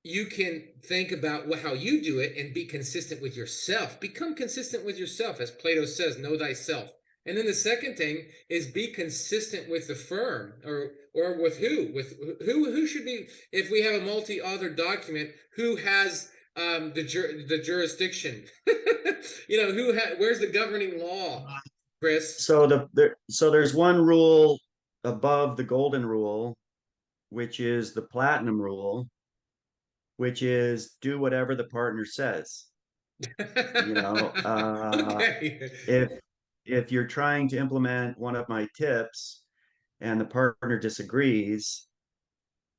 you can think about how you do it and be consistent with yourself. Become consistent with yourself, as Plato says, know thyself. And then the second thing is be consistent with the firm, or with who, who should be. If we have a multi-author document, who has the jurisdiction? Where's the governing law, Chris? So there's one rule above the golden rule, which is the platinum rule, which is do whatever the partner says. You know, Okay. if you're trying to implement one of my tips and the partner disagrees,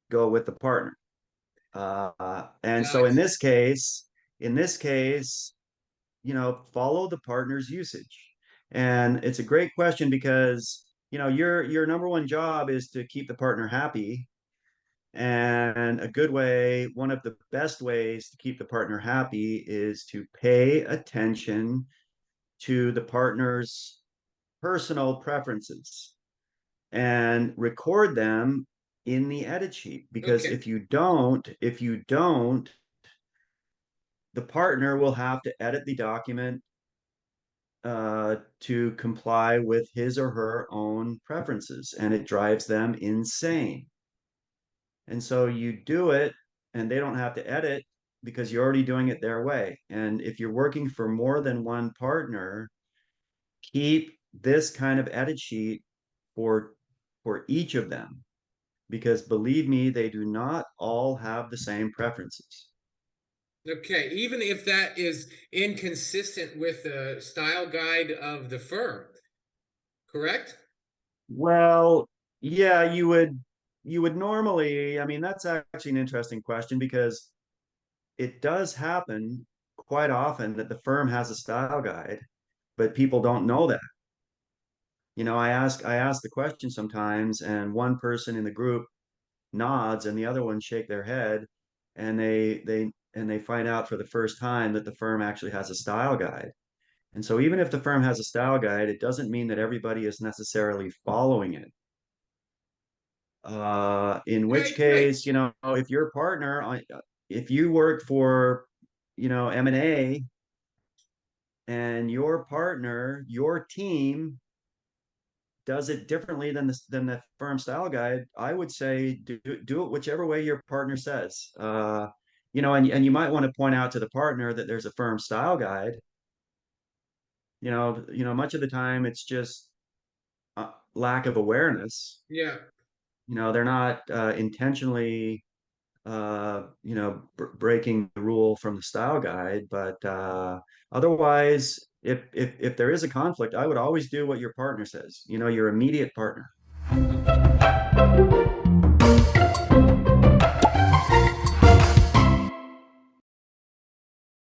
go with the partner. And so in Gotcha. this case, follow the partner's usage. And it's a great question because, your number one job is to keep the partner happy. And one of the best ways to keep the partner happy is to pay attention to the partner's personal preferences and record them in the edit sheet. Because Okay. if you don't, the partner will have to edit the document to comply with his or her own preferences, and it drives them insane. And so you do it, and they don't have to edit because you're already doing it their way. And if you're working for more than one partner, keep this kind of edit sheet for each of them, because believe me, they do not all have the same preferences. Okay, even if that is inconsistent with the style guide of the firm, correct? Well, yeah, you would normally, I mean, that's actually an interesting question because it does happen quite often that the firm has a style guide, but people don't know that. I ask the question sometimes, and one person in the group nods and the other ones shake their head, and they find out for the first time that the firm actually has a style guide. And so even if the firm has a style guide, it doesn't mean that everybody is necessarily following it. In which Right, right. case, if your partner, if you work for, M&A, and your partner, your team does it differently than the firm style guide, I would say do it whichever way your partner says. And you might want to point out to the partner that there's a firm style guide. Much of the time it's just lack of awareness. Yeah. They're not intentionally breaking the rule from the style guide, but otherwise, if there is a conflict, I would always do what your partner says, your immediate partner. Okay.